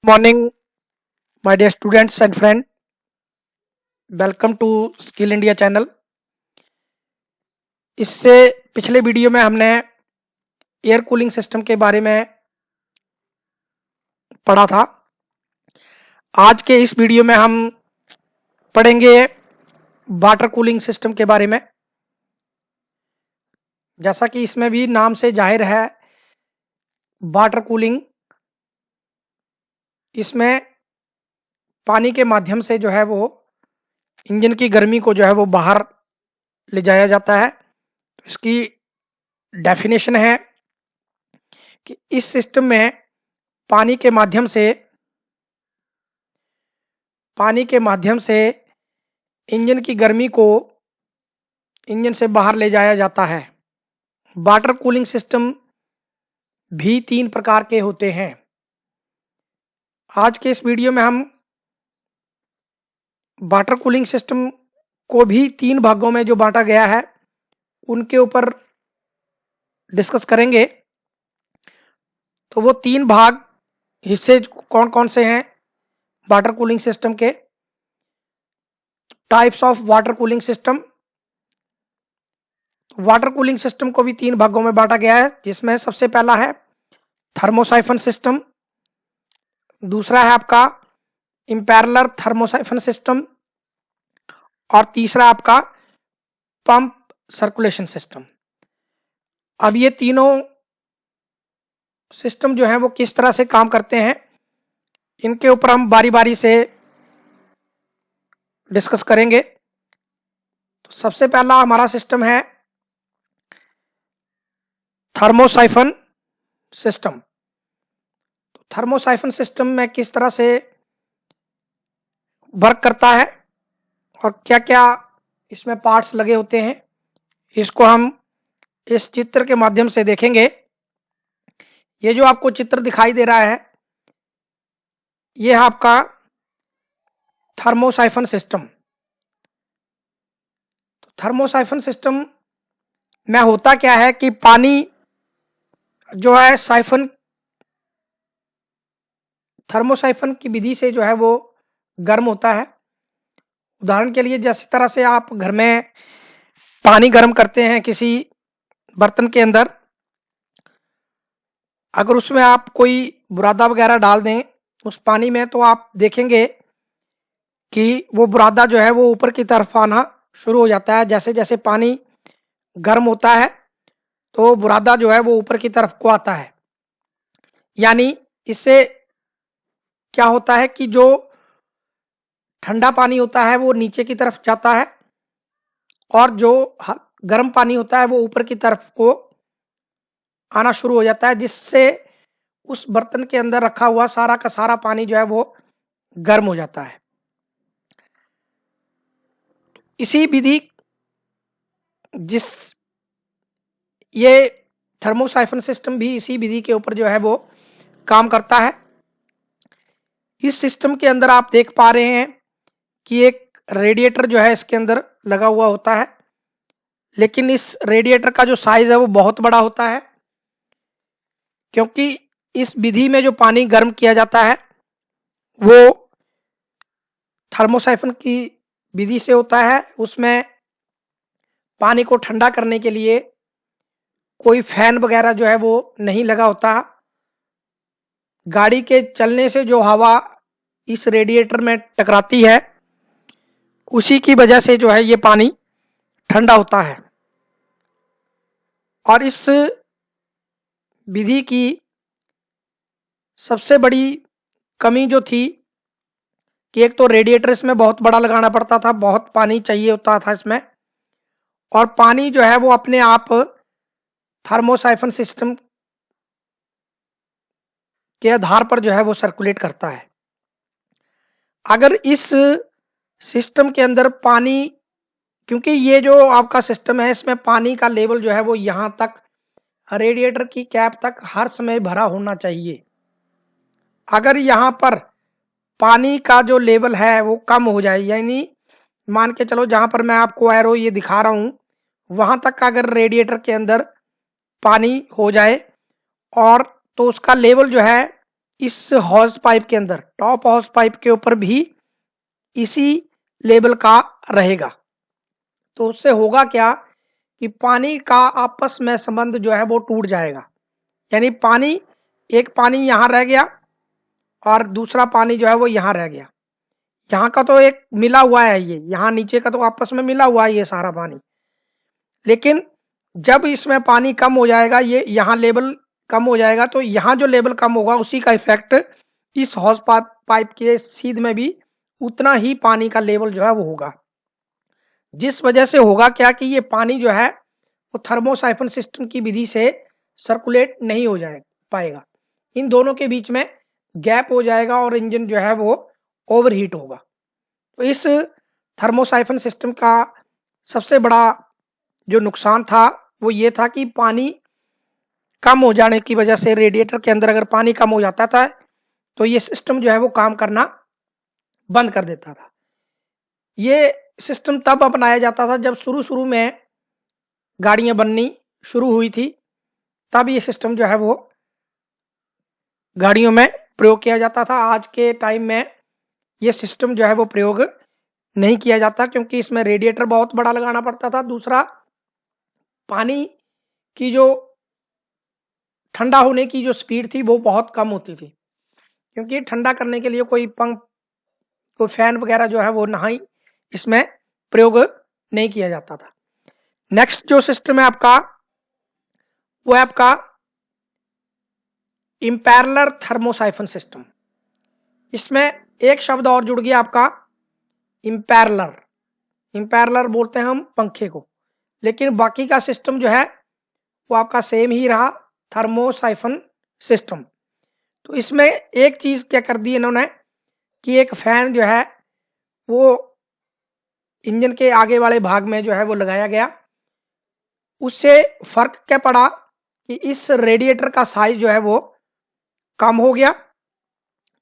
Morning, my dear students and friends. Welcome to Skill India channel. इससे पिछले video में हमने एयर कूलिंग सिस्टम के बारे में पढ़ा था। आज के इस वीडियो में हम पढ़ेंगे वाटर कूलिंग सिस्टम के बारे में। जैसा कि इसमें भी नाम से जाहिर है, वाटर कूलिंग, इसमें पानी के माध्यम से जो है वो इंजन की गर्मी को जो है वो बाहर ले जाया जाता है। इसकी डेफिनेशन है कि इस सिस्टम में पानी के माध्यम से इंजन की गर्मी को इंजन से बाहर ले जाया जाता है। वाटर कूलिंग सिस्टम भी 3 प्रकार के होते हैं। आज के इस वीडियो में हम वाटर कूलिंग सिस्टम को भी 3 भागों में जो बांटा गया है उनके ऊपर डिस्कस करेंगे। तो वो 3 भाग हिस्से कौन कौन से हैं वाटर कूलिंग सिस्टम के? Types of water cooling system. Water cooling system को भी 3 भागों में बांटा गया है, जिसमें सबसे पहला है थर्मोसाइफन सिस्टम, दूसरा है आपका इम्पैरेलर थर्मोसाइफन सिस्टम और तीसरा आपका पंप सर्कुलेशन सिस्टम। अब ये तीनों सिस्टम जो है वो किस तरह से काम करते हैं, इनके ऊपर हम बारी बारी से डिस्कस करेंगे। तो सबसे पहला हमारा सिस्टम है थर्मोसाइफन सिस्टम। तो थर्मोसाइफन सिस्टम में किस तरह से वर्क करता है और क्या क्या इसमें पार्ट्स लगे होते हैं, इसको हम इस चित्र के माध्यम से देखेंगे। ये जो आपको चित्र दिखाई दे रहा है, ये है आपका थर्मोसाइफन सिस्टम। तो थर्मोसाइफन सिस्टम में होता क्या है कि पानी जो है थर्मोसाइफन की विधि से जो है वो गर्म होता है। उदाहरण के लिए, जिस तरह से आप घर में पानी गर्म करते हैं किसी बर्तन के अंदर, अगर उसमें आप कोई बुरादा वगैरह डाल दें उस पानी में, तो आप देखेंगे कि वो बुरादा जो है वो ऊपर की तरफ आना शुरू हो जाता है। जैसे जैसे पानी गर्म होता है तो बुरादा जो है वो ऊपर की तरफ को आता है। यानी इससे क्या होता है कि जो ठंडा पानी होता है वो नीचे की तरफ जाता है और जो गर्म पानी होता है वो ऊपर की तरफ को आना शुरू हो जाता है, जिससे उस बर्तन के अंदर रखा हुआ सारा का सारा पानी जो है वो गर्म हो जाता है। इसी विधि जिस ये थर्मोसाइफन सिस्टम भी इसी विधि के ऊपर जो है वो काम करता है। इस सिस्टम के अंदर आप देख पा रहे हैं कि एक रेडिएटर जो है इसके अंदर लगा हुआ होता है, लेकिन इस रेडिएटर का जो साइज है वो बहुत बड़ा होता है, क्योंकि इस विधि में जो पानी गर्म किया जाता है वो थर्मोसाइफन की विधि से होता है। उसमें पानी को ठंडा करने के लिए कोई फैन वगैरह जो है वो नहीं लगा होता। गाड़ी के चलने से जो हवा इस रेडिएटर में टकराती है, उसी की वजह से जो है ये पानी ठंडा होता है। और इस विधि की सबसे बड़ी कमी जो थी कि एक तो रेडिएटर इसमें बहुत बड़ा लगाना पड़ता था, बहुत पानी चाहिए होता था इसमें, और पानी जो है वो अपने आप थर्मोसाइफन सिस्टम के आधार पर जो है वो सर्कुलेट करता है। अगर इस सिस्टम के अंदर पानी, क्योंकि ये जो आपका सिस्टम है इसमें पानी का लेवल जो है वो यहां तक रेडिएटर की कैप तक हर समय भरा होना चाहिए। अगर यहां पर पानी का जो लेवल है वो कम हो जाए, यानी मान के चलो जहां पर मैं आपको एरो ये दिखा रहा हूं वहां तक अगर रेडिएटर के अंदर पानी हो जाए और तो उसका लेवल जो है इस हॉज पाइप के अंदर, टॉप हॉज पाइप के ऊपर भी इसी लेवल का रहेगा। तो उससे होगा क्या कि पानी का आपस में संबंध जो है वो टूट जाएगा। यानी पानी, एक पानी यहां रह गया और दूसरा पानी जो है वो यहां रह गया। यहाँ का तो एक मिला हुआ है, ये यहाँ नीचे का तो आपस में मिला हुआ है ये सारा पानी। लेकिन जब इसमें पानी कम हो जाएगा, ये यहाँ लेवल कम हो जाएगा, तो यहाँ जो लेवल कम होगा उसी का इफेक्ट इस हॉज पाइप के सीध में भी उतना ही पानी का लेवल जो है वो होगा। जिस वजह से होगा क्या कि ये पानी जो है वो थर्मोसाइफन सिस्टम की विधि से सर्कुलेट नहीं हो जाए पाएगा। इन दोनों के बीच में गैप हो जाएगा और इंजन जो है वो ओवरहीट होगा। तो इस थर्मोसाइफन सिस्टम का सबसे बड़ा जो नुकसान था वो ये था कि पानी कम हो जाने की वजह से, रेडिएटर के अंदर अगर पानी कम हो जाता था तो ये सिस्टम जो है वो काम करना बंद कर देता था। ये सिस्टम तब अपनाया जाता था जब शुरू शुरू में गाड़ियां बननी शुरू हुई थी, तब ये सिस्टम जो है वो गाड़ियों में प्रयोग किया जाता था। आज के टाइम में ये सिस्टम जो है वो प्रयोग नहीं किया जाता, क्योंकि इसमें रेडिएटर बहुत बड़ा लगाना पड़ता था। दूसरा, पानी की जो ठंडा होने की जो स्पीड थी वो बहुत कम होती थी, क्योंकि ठंडा करने के लिए कोई पंप, कोई फैन वगैरह जो है वो ना ही इसमें प्रयोग नहीं किया जाता था। नेक्स्ट जो सिस्टम है आपका, वो है आपका इंपैरेलर थर्मोसाइफन सिस्टम। इसमें एक शब्द और जुड़ गया आपका, इंपैरेलर। इंपैरेलर बोलते हैं हम पंखे को, लेकिन बाकी का सिस्टम जो है वो आपका सेम ही रहा, थर्मोसाइफन सिस्टम। तो इसमें एक चीज क्या कर दी इन्होंने कि एक फैन जो है वो इंजन के आगे वाले भाग में जो है वो लगाया गया। उससे फर्क क्या पड़ा कि इस रेडिएटर का साइज जो है वो कम हो गया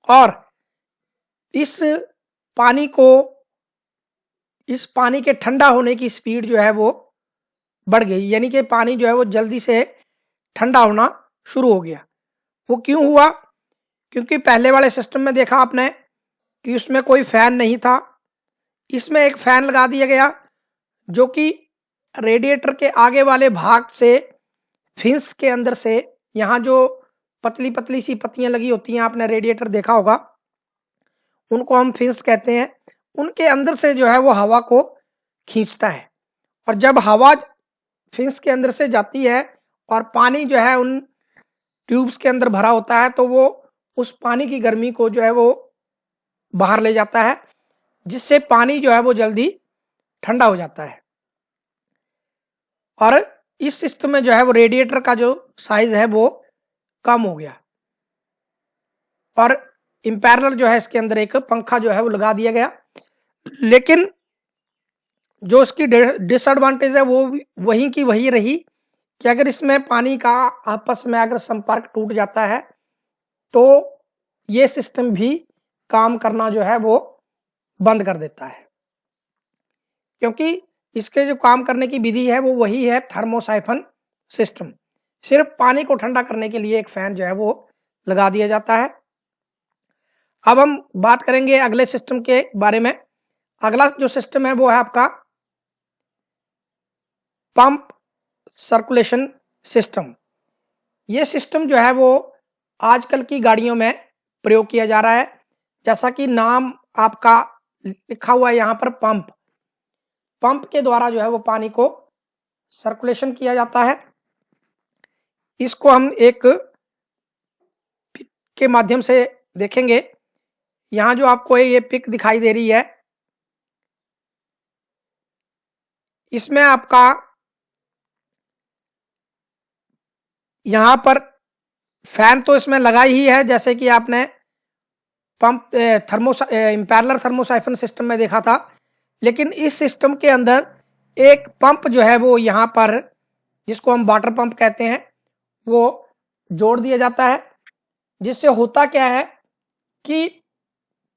और इस पानी को, इस पानी के ठंडा होने की स्पीड जो है वो बढ़ गई। यानी कि पानी जो है वो जल्दी से ठंडा होना शुरू हो गया। वो क्यों हुआ? क्योंकि पहले वाले सिस्टम में देखा आपने कि उसमें कोई फैन नहीं था, इसमें एक फैन लगा दिया गया जो कि रेडिएटर के आगे वाले भाग से, फिंस के अंदर से, यहाँ जो पतली पतली सी पत्तियां लगी होती हैं, आपने रेडिएटर देखा होगा, उनको हम फिंस कहते हैं। उनके अंदर से जो है वो हवा को खींचता है, और जब हवा फिंस के अंदर से जाती है और पानी जो है उन ट्यूब्स के अंदर भरा होता है, तो वो उस पानी की गर्मी को जो है वो बाहर ले जाता है, जिससे पानी जो है वो जल्दी ठंडा हो जाता है। और इस सिस्टम में जो है वो रेडिएटर का जो साइज है वो कम हो गया, और इंपैरेलल जो है इसके अंदर एक पंखा जो है वो लगा दिया गया। लेकिन जो इसकी डिसएडवांटेज है वो वही की वही रही कि अगर इसमें पानी का आपस में अगर संपर्क टूट जाता है तो ये सिस्टम भी काम करना जो है वो बंद कर देता है, क्योंकि इसके जो काम करने की विधि है वो वही है, थर्मोसाइफन सिस्टम। सिर्फ पानी को ठंडा करने के लिए एक फैन जो है वो लगा दिया जाता है। अब हम बात करेंगे अगले सिस्टम के बारे में। अगला जो सिस्टम है वो है आपका पंप सर्कुलेशन सिस्टम। ये सिस्टम जो है वो आजकल की गाड़ियों में प्रयोग किया जा रहा है। जैसा कि नाम आपका लिखा हुआ है यहाँ पर, पंप। पंप के द्वारा जो है वो पानी को सर्कुलेशन किया जाता है। इसको हम एक पिक के माध्यम से देखेंगे। यहाँ जो आपको ये पिक दिखाई दे रही है, इसमें आपका यहाँ पर फैन तो इसमें लगा ही है, जैसे कि आपने पंप इंपैरेलर थर्मोसाइफन सिस्टम में देखा था। लेकिन इस सिस्टम के अंदर एक पंप जो है वो यहाँ पर, जिसको हम वाटर पंप कहते हैं, वो जोड़ दिया जाता है। जिससे होता क्या है कि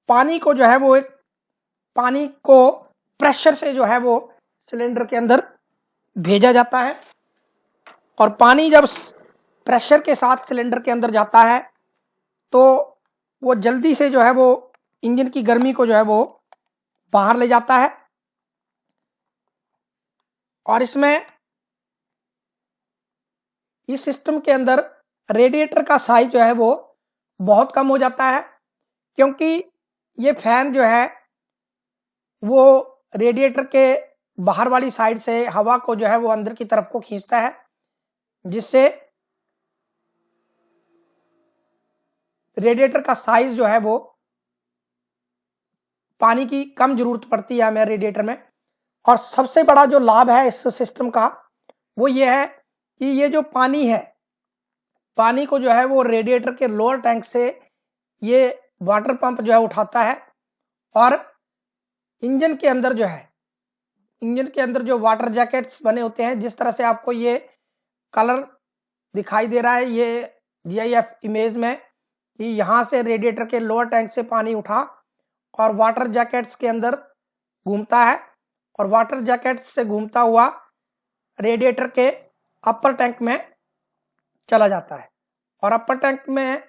पानी को जो है वो, एक पानी को प्रेशर से जो है वो सिलेंडर के अंदर भेजा जाता है, और पानी जब प्रेशर के साथ सिलेंडर के अंदर जाता है तो वो जल्दी से जो है वो इंजन की गर्मी को जो है वो बाहर ले जाता है। और इसमें इस सिस्टम के अंदर रेडिएटर का साइज जो है वो बहुत कम हो जाता है, क्योंकि ये फैन जो है वो रेडिएटर के बाहर वाली साइड से हवा को जो है वो अंदर की तरफ को खींचता है, जिससे रेडिएटर का साइज जो है वो पानी की कम जरूरत पड़ती है हमें रेडिएटर में। और सबसे बड़ा जो लाभ है इस सिस्टम का वो ये है कि ये जो पानी है, पानी को जो है वो रेडिएटर के लोअर टैंक से ये वाटर पंप जो है उठाता है, और इंजन के अंदर जो है, इंजन के अंदर जो वाटर जैकेट्स बने होते हैं, जिस तरह से आपको ये कलर दिखाई दे रहा है ये जीआईएफ इमेज में, कि यहाँ से रेडिएटर के लोअर टैंक से पानी उठा और वाटर जैकेट्स के अंदर घूमता है, और वाटर जैकेट्स से घूमता हुआ रेडिएटर के अपर टैंक में चला जाता है। और अपर टैंक में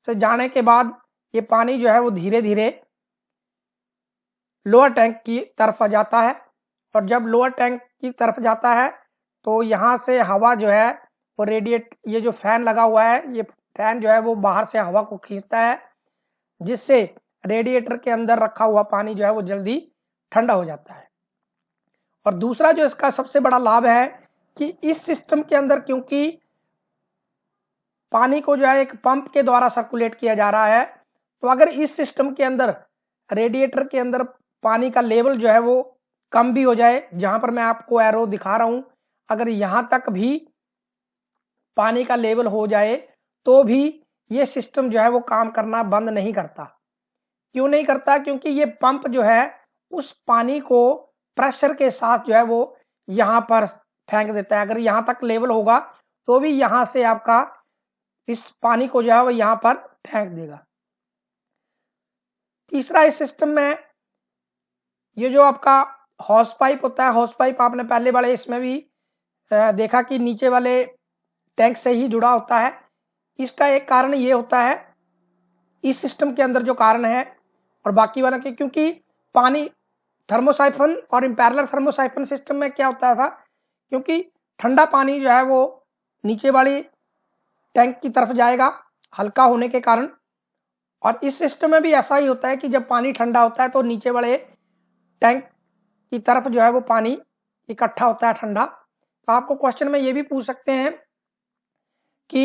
से जाने के बाद ये पानी जो है वो धीरे धीरे लोअर टैंक की तरफ आ जाता है। और जब लोअर टैंक की तरफ जाता है तो यहाँ से हवा जो है वो ये जो फैन लगा हुआ है, ये फैन जो है वो बाहर से हवा को खींचता है, जिससे रेडिएटर के अंदर रखा हुआ पानी जो है वो जल्दी ठंडा हो जाता है। और दूसरा जो इसका सबसे बड़ा लाभ है कि इस सिस्टम के अंदर, क्योंकि पानी को जो है एक पंप के द्वारा सर्कुलेट किया जा रहा है, तो अगर इस सिस्टम के अंदर रेडिएटर के अंदर पानी का लेवल जो है वो कम भी हो जाए, जहां पर मैं आपको एरो दिखा रहा हूं, अगर यहां तक भी पानी का लेवल हो जाए तो भी ये सिस्टम जो है वो काम करना बंद नहीं करता। क्यों नहीं करता? क्योंकि ये पंप जो है उस पानी को प्रेशर के साथ जो है वो यहां पर फेंक देता है। अगर यहां तक लेवल होगा तो भी यहां से आपका इस पानी को जो है वो यहां पर फेंक देगा। तीसरा, इस सिस्टम में ये जो आपका हॉस पाइप होता है, हॉस पाइप आपने पहले वाले इसमें भी देखा कि नीचे वाले टैंक से ही जुड़ा होता है। इसका एक कारण ये होता है इस सिस्टम के अंदर जो कारण है और बाकी वाला के, क्योंकि पानी थर्मोसाइफन और इम्पैरेलर थर्मोसाइफन सिस्टम में क्या होता था, क्योंकि ठंडा पानी जो है वो नीचे वाली टैंक की तरफ जाएगा हल्का होने के कारण, और इस सिस्टम में भी ऐसा ही होता है कि जब पानी ठंडा होता है तो नीचे वाले टैंक की तरफ जो है वो पानी इकट्ठा होता है ठंडा। तो आपको क्वेश्चन में ये भी पूछ सकते हैं कि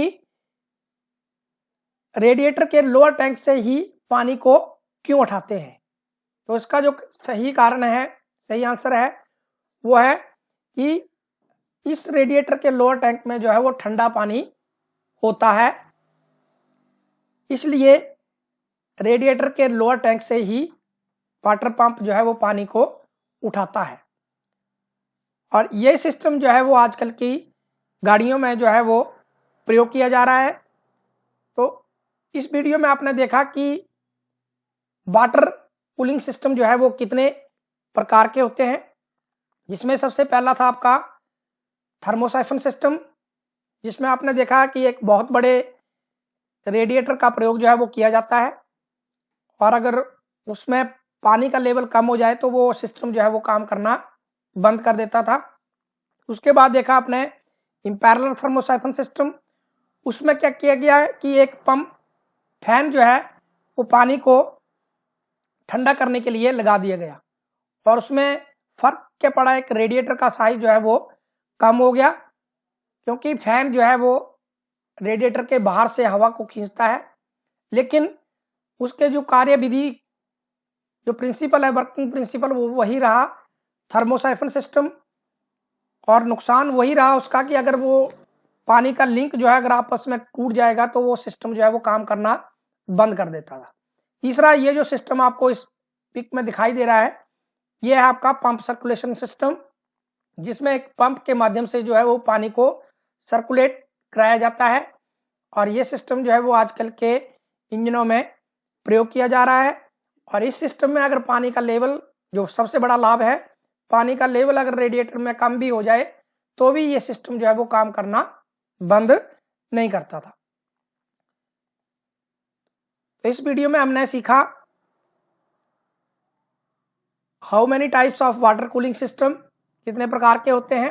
रेडिएटर के लोअर टैंक से ही पानी को क्यों उठाते हैं? तो इसका जो सही कारण है, सही आंसर है, वो है कि इस रेडिएटर के लोअर टैंक में जो है वो ठंडा पानी होता है, इसलिए रेडिएटर के लोअर टैंक से ही वाटर पंप जो है वो पानी को उठाता है। और ये सिस्टम जो है वो आजकल की गाड़ियों में जो है वो प्रयोग किया जा रहा है। तो इस वीडियो में आपने देखा कि वाटर कूलिंग सिस्टम जो है वो कितने प्रकार के होते हैं, जिसमें सबसे पहला था आपका थर्मोसाइफन सिस्टम, जिसमें आपने देखा कि एक बहुत बड़े रेडिएटर का प्रयोग जो है वो किया जाता है, और अगर उसमें पानी का लेवल कम हो जाए तो वो सिस्टम जो है वो काम करना बंद कर देता था। उसके बाद देखा आपने इम्पैरेलर थर्मोसाइफन सिस्टम, उसमें क्या किया गया है कि एक पंप फैन जो है वो पानी को ठंडा करने के लिए लगा दिया गया, और उसमें फर्क क्या पड़ा, एक रेडिएटर का साइज जो है वो कम हो गया, क्योंकि फैन जो है वो रेडिएटर के बाहर से हवा को खींचता है, लेकिन उसके जो कार्यविधि, जो प्रिंसिपल है, वर्किंग प्रिंसिपल, वो वही रहा थर्मोसाइफन सिस्टम। और नुकसान वही रहा उसका कि अगर वो पानी का लिंक जो है अगर आपस में टूट जाएगा तो वो सिस्टम जो है वो काम करना बंद कर देता था। तीसरा, ये जो सिस्टम आपको इस पिक में दिखाई दे रहा है, ये है आपका पंप सर्कुलेशन सिस्टम, जिसमें एक पंप के माध्यम से जो है वो पानी को सर्कुलेट कराया जाता है। और ये सिस्टम जो है वो आजकल के इंजनों में प्रयोग किया जा रहा है। और इस सिस्टम में अगर पानी का लेवल, जो सबसे बड़ा लाभ है, पानी का लेवल अगर रेडिएटर में कम भी हो जाए तो भी ये सिस्टम जो है वो काम करना बंद नहीं करता था। तो इस वीडियो में हमने सीखा how many types of water cooling system, कितने प्रकार के होते हैं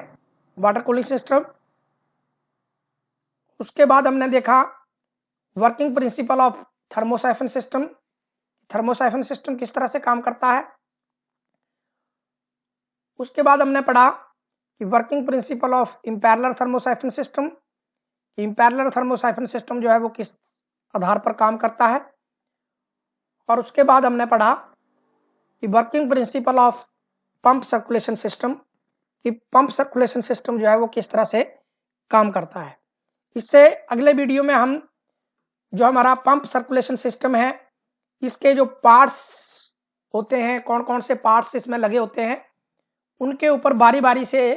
वाटर कूलिंग सिस्टम। उसके बाद हमने देखा working principle of thermosiphon system, thermosiphon system किस तरह से काम करता है। उसके बाद हमने पढ़ा कि working principle of in parallel thermosiphon system, in parallel thermosiphon system जो है वो किस आधार पर काम करता है। और उसके बाद हमने पढ़ा कि working principle of pump circulation system, कि पंप सर्कुलेशन सिस्टम जो है वो किस तरह से काम करता है। इससे अगले वीडियो में हम जो हमारा पंप सर्कुलेशन सिस्टम है, इसके जो पार्ट्स होते हैं, कौन कौन से पार्ट्स इसमें लगे होते हैं, उनके ऊपर बारी बारी से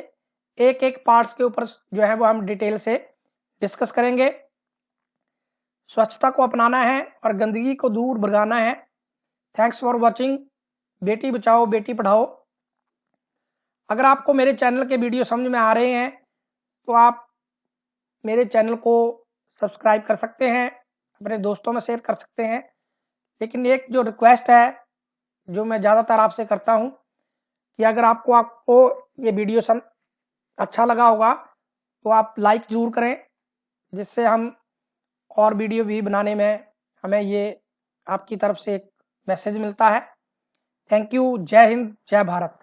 एक एक पार्ट्स के ऊपर जो है वो हम डिटेल से डिस्कस करेंगे। स्वच्छता को अपनाना है और गंदगी को दूर भगाना है। Thanks for watching. Beti Bachao Beti Padhao. अगर आपको मेरे चैनल के वीडियो समझ में आ रहे हैं तो आप मेरे चैनल को सब्सक्राइब कर सकते हैं, अपने दोस्तों में शेयर कर सकते हैं। लेकिन एक जो रिक्वेस्ट है जो मैं ज़्यादातर आपसे करता हूं कि अगर आपको ये वीडियो अच्छा लगा होगा तो आप लाइक जरूर करें, जिससे हम और वीडियो भी बनाने में हमें ये आपकी तरफ से एक मैसेज मिलता है। Thank you. जय हिंद, जय भारत।